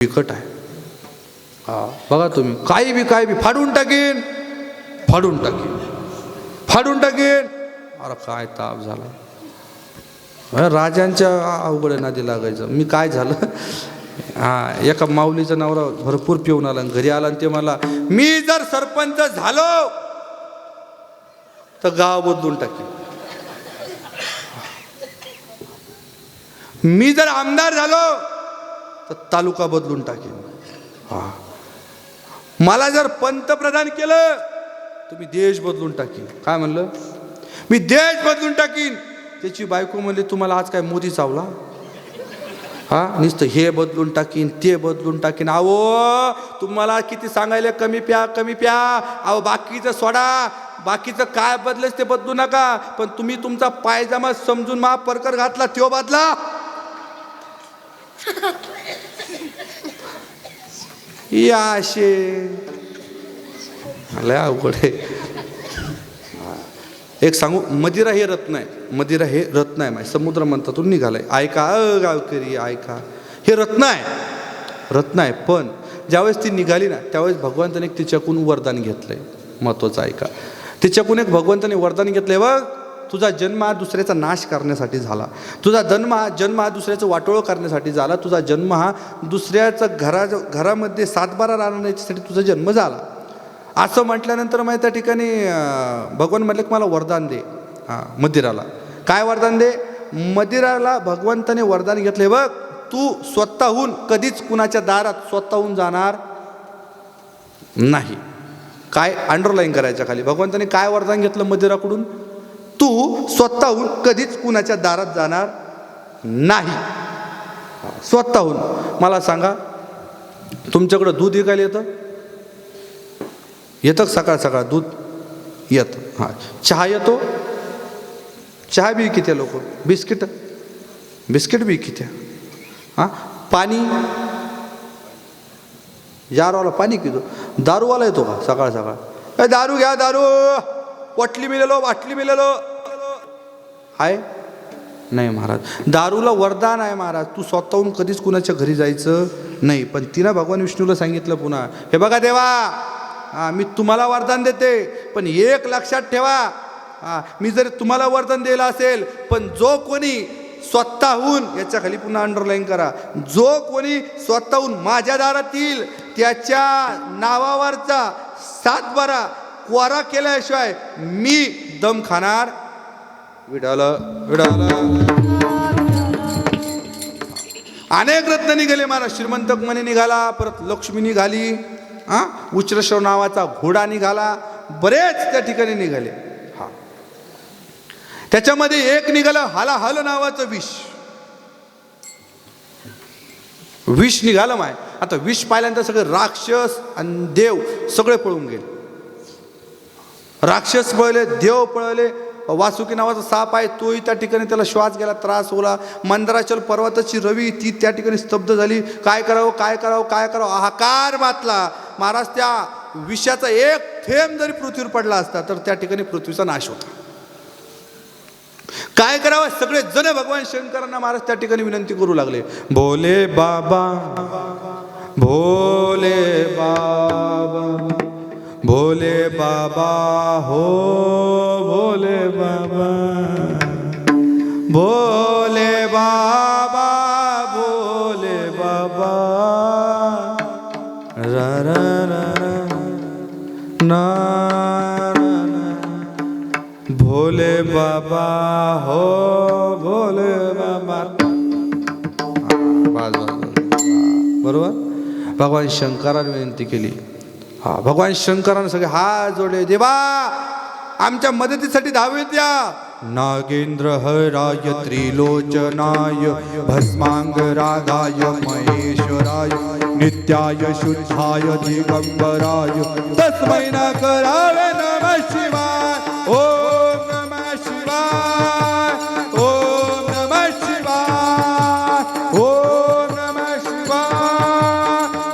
बिकट आहे. हा बघा तुम्ही, काही बी फाडून टाकीन, फाडून टाकीन, फाडून टाकीन. अरे काय ताप झाला. राजांच्या अवघड नादी लागायचं. मी काय झालं, एका माऊलीचा नवरा भरपूर पिऊन आला, घरी आला आणि ते मला, मी जर सरपंच झालो तर गाव बदलून टाकेन, मी जर आमदार झालो तर तालुका बदलून टाकेन, मला जर पंतप्रधान केलं तर मी देश बदलून टाकीन. काय म्हणलं, मी देश बदलून टाकीन. त्याची बायको म्हणली, तुम्हाला आज काय मोदी चावला? नुसतं हे बदलून टाकीन, ते बदलून टाकीन. अहो तुम्हाला किती सांगायला, कमी प्या, कमी प्या. अहो बाकीचं सोडा, बाकीचं काय बदलेस ते बदलू नका, पण तुम्ही तुमचा पायजामा समजून मा परकर घातला तो बदला. या असे लय अवघड आहे. एक सांगू, मदिरा हे रत्न आहे, मदिरा हे रत्न आहे. समुद्र मंथातून निघालाय. ऐका गावकरी, ऐका, हे रत्न आहे, रत्न आहे. पण ज्यावेळेस ती निघाली ना, त्यावेळेस भगवंताने तिच्याकडून वरदान घेतलंय. महत्वाचं ऐका, तिच्याकडून एक भगवंताने वरदान घेतलंय. बघ, तुझा जन्म हा दुसऱ्याचा नाश करण्यासाठी झाला, तुझा जन्म हा दुसऱ्याचं वाटोळं करण्यासाठी झाला, तुझा जन्म हा दुसऱ्याचं घरामध्ये सातबारा राहण्यासाठी तुझा जन्म झाला. असं म्हटल्यानंतर मग त्या ठिकाणी भगवान म्हटलं की मला वरदान दे. मदिराला काय वरदान दे? मदिराला भगवंताने वरदान घेतले, बघ तू स्वतःहून कधीच कुणाच्या दारात स्वतःहून जाणार नाही. काय अंडरलाईन करायच्या खाली, भगवंताने काय वरदान घेतलं मदिराकडून? तू स्वतःहून कधीच कुणाच्या दारात जाणार नाही. स्वतःहून. मला सांगा, तुमच्याकडं दूध विकायला येतं सकाळ सकाळ दूध येतं. चहा येतो, चहा बी किती लोक, बिस्किट बी किती. पाणी, जारवाला पाणी किती. दारूवाला येतो का सकाळ सकाळ? दारू घ्या, दारू, वाटली मिळालो, बाटली मिळालो आहे? नाही महाराज, दारूला वरदान आहे महाराज. तू स्वतःहून कधीच कुणाच्या घरी जायचं नाही. पण तिनं भगवान विष्णूला सांगितलं पुन्हा, हे बघा देवा, मी तुम्हाला वरदान देते, पण एक लक्षात ठेवा, मी जर तुम्हाला वरदान दिलं असेल, पण जो कोणी स्वतःहून, याच्या खाली पुन्हा अंडरलाईन करा, जो कोणी स्वतःहून माझ्या दारात येईल त्याच्या नावावरचा 7/12 कोरा केल्याशिवाय मी दम खाणार. विडाला विडाला. अनेक रत्न निघाले महाराज. श्रीमंतक मणी निघाला, परत लक्ष्मी निघाली, उच्रश्रव नावाचा घोडा निघाला, बरेच त्या ठिकाणी निघाले. त्याच्यामध्ये एक निघालं हलाहल नावाचं विष निघालं माय. आता विष पाहिल्यानंतर सगळे राक्षस आणि देव सगळे पळून गेले. राक्षस पळले, देव पळले. वासुकी नावाचा साप आहे, तोही त्या ठिकाणी त्याला श्वास घ्यायला त्रास होला. मंदराचल पर्वताची रवी ती त्या ठिकाणी स्तब्ध झाली. काय करावं, काय करावं, काय करावं, हाहाकार मातला महाराज. त्या विषाचा एक थेंब जरी पृथ्वीवर पडला असता तर त्या ठिकाणी पृथ्वीचा नाश होता. काय करावं, सगळे जण भगवान शंकरांना महाराज त्या ठिकाणी विनंती करू लागले, भोले बाबा, भोले बाबा, भोले बाबा हो, भोले बाबा, भोले बाबा, भोले बाबा, रा रा रा ना, भोले बाबा हो, भोले बाबा. बरोबर. भगवान शंकराने विनंती केली. भगवान शंकराने सगळे हात जोडले, देवा आमच्या मदतीसाठी धावे द्या. नागेंद्र हराय त्रिलोचनाय भस्मांगरागाय महेश्वराय नित्याय शुद्धाय दिगंबराय तस्मै न करावे नमः शिवाय. ओम नमः शिवाय, ओम नमः शिवाय, ओम नमः शिवाय,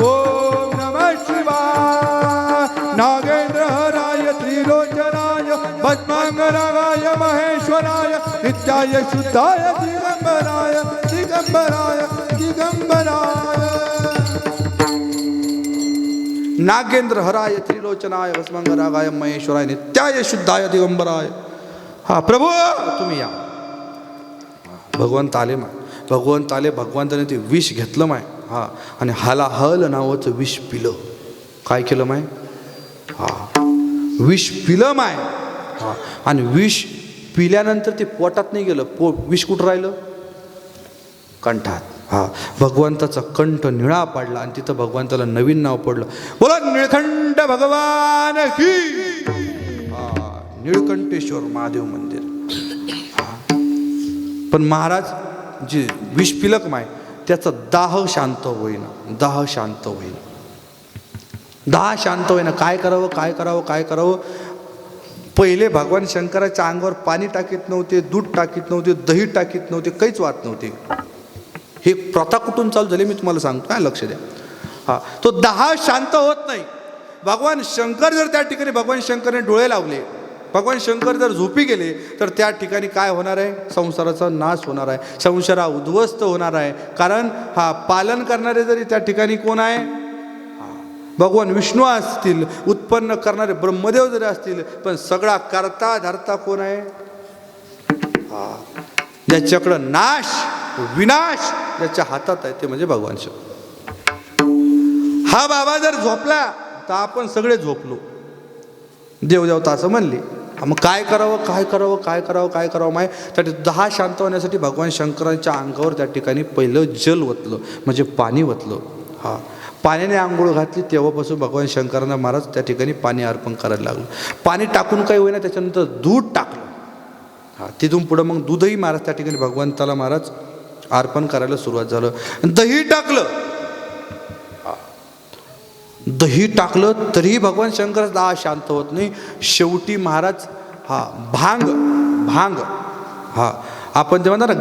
ओम नमः शिवाय. नागेंद्र हराय त्रिलोचनाय भस्मांगरागाय महेश्वराय नित्याय शुद्धाय दिगंबराय, दिगंबराय, दिगंबराय. नागेंद्र हराय त्रिलोचनाय भस्मंगरागाय महेश्वराय नित्याय शुद्धाय दिगंबराय. हा प्रभू तुम्ही या. भगवंत आले माय, भगवंत आले. भगवंताने ते विष घेतलं माय. हा आणि हलाहल नावाचं विष पिलं. काय केलं माय? हा विष पिलं माय. हा आणि विष पिल्यानंतर ते पोटात नाही गेलं. विष कुठं राहिलं? कंठात. हा भगवंताचा कंठ निळा पडला आणि तिथं भगवंताला नवीन नाव पडलं. बोला निळकंठ भगवान की. हा निळकंठेश्वर महादेव मंदिर. पण महाराज जे विष पिलक माय त्याचा दाह शांत होईना. दाह शांत होईना. दाह शांत होईना. काय करावं काय करावं काय करावं. पहिले भगवान शंकराच्या अंगावर पाणी टाकीत नव्हते, दूध टाकीत नव्हते, दही टाकीत नव्हते, काहीच वाट नव्हते. हे प्रथा कुठून चालू झाली मी तुम्हाला सांगतो. काय लक्ष द्या. हा तो दाह शांत होत नाही. भगवान शंकर जर त्या ठिकाणी भगवान शंकरने डोळे लावले, भगवान शंकर जर झोपी गेले तर त्या ठिकाणी काय होणार आहे? संसाराचा नाश होणार आहे. संसार उद्ध्वस्त होणार आहे. कारण हा पालन करणारे जरी त्या ठिकाणी कोण आहे? भगवान विष्णू असतील, उत्पन्न करणारे ब्रह्मदेव जरी असतील, पण सगळा करता धरता कोण आहे? ज्याच्याकडं नाश विनाश ज्याच्या हातात आहे ते म्हणजे भगवान शंकर. हा बाबा जर झोपला तर आपण सगळे झोपलो. देवदेवता असं म्हणली. मग काय करावं काय करावं काय करावं काय करावं माय. त्यासाठी दाह शांत होण्यासाठी भगवान शंकरांच्या अंगावर त्या ठिकाणी पहिलं जल ओतलं, म्हणजे पाणी ओतलं. हा पाण्याने आंघोळ घातली तेव्हापासून भगवान शंकरांना महाराज त्या ठिकाणी पाणी अर्पण करायला लागलं. पाणी टाकून काही होईना. त्याच्यानंतर दूध टाकलं. हा तिथून पुढं मग दूधही महाराज त्या ठिकाणी भगवंताला महाराज अर्पण करायला सुरुवात झालं. दही टाकलं. दही टाकलं तरीही भगवान शंकर दाह शांत होत नाही. शेवटी महाराज हा भांग हा आपण ते म्हणतात ना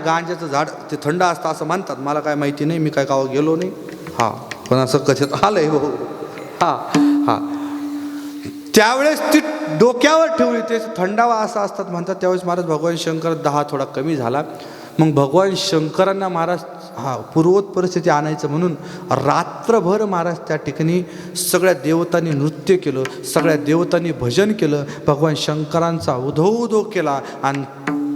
गांजाचं झाड ते थंड असतं असं म्हणतात. मला काय माहिती नाही, मी काय गावात गेलो नाही. हा पण असं कशात आलंय हो. हा हा त्यावेळेस ती डोक्यावर ठेवली. ते थंडावा असा असतात म्हणतात. त्यावेळेस महाराज भगवान शंकर दाह थोडा कमी झाला. मग भगवान शंकरांना महाराज हा पूर्ववत परिस्थिती आणायचं म्हणून रात्रभर महाराज त्या ठिकाणी सगळ्या देवतांनी नृत्य केलं, सगळ्या देवतांनी भजन केलं, भगवान शंकरांचा उधो केला. आणि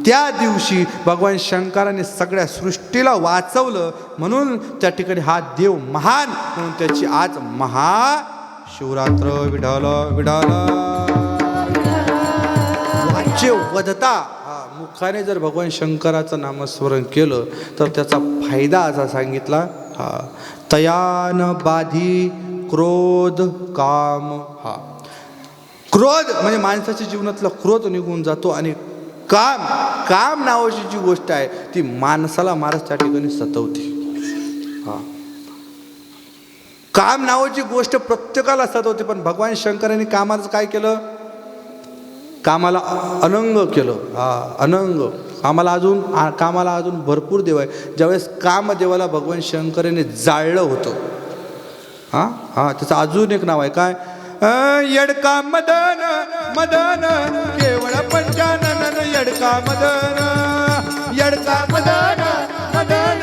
त्या दिवशी भगवान शंकरांनी सगळ्या सृष्टीला वाचवलं. म्हणून त्या ठिकाणी हा देव महान म्हणून त्याची आज महाशिवरात्र. विढाल विढाल वाचे वदता. मुखाने जर भगवान शंकराचं नामस्मरण केलं तर त्याचा फायदा असा सांगितला. हा तयान बाधी क्रोध काम. हा क्रोध म्हणजे माणसाच्या जीवनातला क्रोध निघून जातो. आणि काम नावाची जी गोष्ट आहे ती माणसाला महाराज त्या ठिकाणी सतवते. हा काम नावाची गोष्ट प्रत्येकाला सतवते. पण भगवान शंकरांनी कामाचं काय केलं? कामाला अनंग केलं. हा अनंग. कामाला अजून भरपूर देव आहे. ज्यावेळेस कामदेवाला भगवान शंकराने जाळलं होतं. हा त्याचं अजून एक नाव आहे. काय? यडका मदन मदन केवळ पंचानन. यडका मदन यडका मदन मदन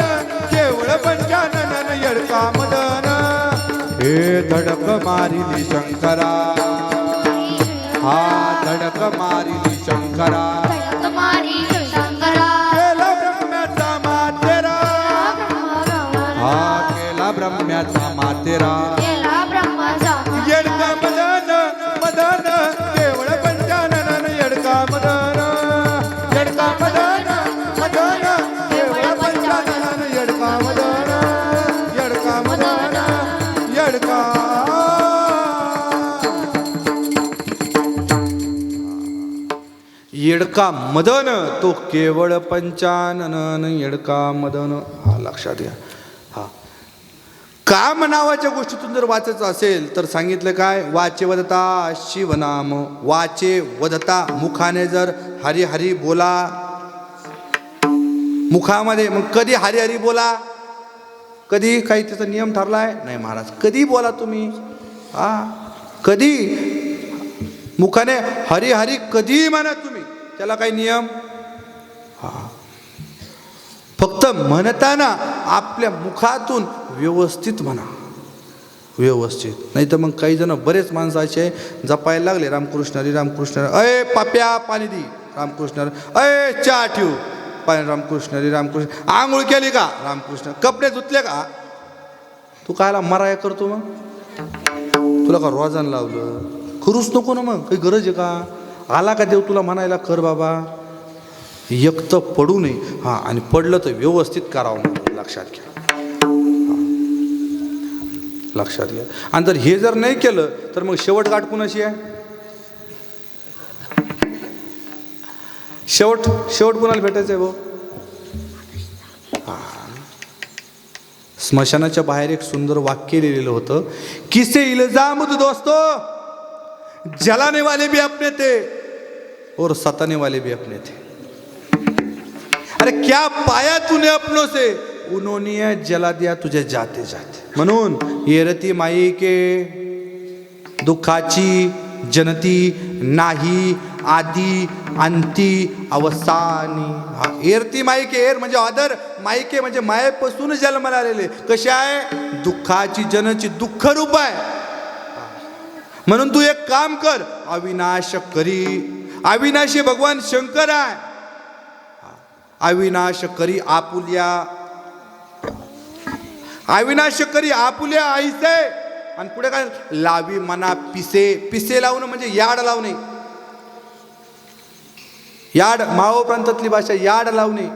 केवळ पंचानन. यडका मदन हे धडक मारिली शंकरा. हा धडक मारिली शंकरा. केला ब्रह्म्याचा मातेरा. हा केला ब्रह्म्याचा मातेरा. यडका मदन मदन केवळ पंचानन. यडका मदन यडका मदन मदन केवळ पंचानन. यडका मदन यडका मदन यडका. येडका मदन तो केवळ पंचानन. येडका मदन. हा लक्षात घ्या. हा काम नावाच्या गोष्टीतून जर वाचायचं असेल तर सांगितलं काय? वाचे वदता शिवनाम. वाचे वदता मुखाने जर हरी हरी बोला. मुखामध्ये मग कधी हरी हरी बोला? कधी काही त्याचा नियम ठरलाय? नाही महाराज. कधी बोला तुम्ही. हा कधी मुखाने हरी हरी कधी म्हणा तुम्ही. त्याला काही नियम? हा फक्त म्हणताना आपल्या मुखातून व्यवस्थित म्हणा. व्यवस्थित. नाही तर मग काही जण बरेच माणसं असे जपायला लागले रामकृष्ण हरी रामकृष्ण हरी. अय पाप्या पाणी दे रामकृष्ण हरी. अय चहा ठेवू पाणी रामकृष्ण हरी रामकृष्ण. आंघोळ केली का रामकृष्ण. कपडे धुतले का. तू कायला मराया करतो मग. तुला का रोजान लावलं. करूच नको ना मग. काही गरज आहे का. आला का देव तुला म्हणायला कर बाबा. एक तर पडू नये. हां आणि पडलं तर व्यवस्थित करावं म्हणून लक्षात घ्या. लक्षात घ्या. आणि जर हे जर नाही केलं तर मग शेवट गाठ कुणाशी आहे. शेवट कुणाला भेटायचं आहे भाऊ. स्मशानाच्या बाहेर एक सुंदर वाक्य लिहिलेलं होतं. किसे इल्जाम दोस्तो जलाने वाले भी अपने थे और सताने वाले भी अपने थे. अरे क्या पाया तूने अपनों से उन्होंने जला दिया तुझे जाते जाते. म्हणून येरती माई के दुःखाची जनती नाही आदी अंती अवसानी. एरती माईके. एर म्हणजे आदर. माईके म्हणजे मायेपासून जन्माला आलेले. कसे आहे. दुःखाची जनची दुःख रूप आहे. म्हणून तू एक काम कर. अविनाश करी. अविनाशी भगवान शंकर आहे. अविनाश करी आपुल्या. अविनाश करी आपुल्या आईसे. आणि पुढे काय लावी मना पिसे. पिसे लावणं म्हणजे याड लावणे. याड मावळ प्रांतातली भाषा याड लावणे.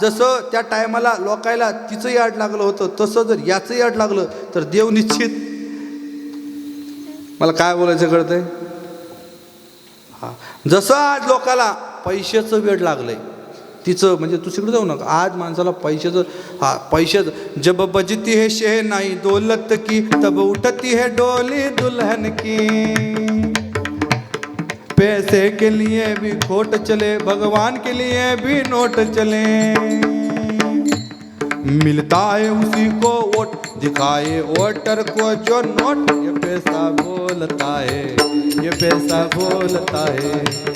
जसं त्या टायमाला लोकायला तिचं याड लागलं होतं तसं जर याचं याड लागलं तर देव निश्चित. मला काय बोलायचं कळतंय. जसं आज लोकाला पैशाचं वेड लागलंय तिचं म्हणजे तू तिकडे जाऊ नका. आज माणसाला पैशाचं पैशाचं जब बजती है शहनाई दौलत की तब उठती है डोली दुल्हन की. पैसे के लिए भी खोट चले भगवान के लिए भी नोट चले. मिलता है उसी को वोट दिखाए वोटर को जो नोट. ये पैसा बोलता है ये पैसा बोलता है.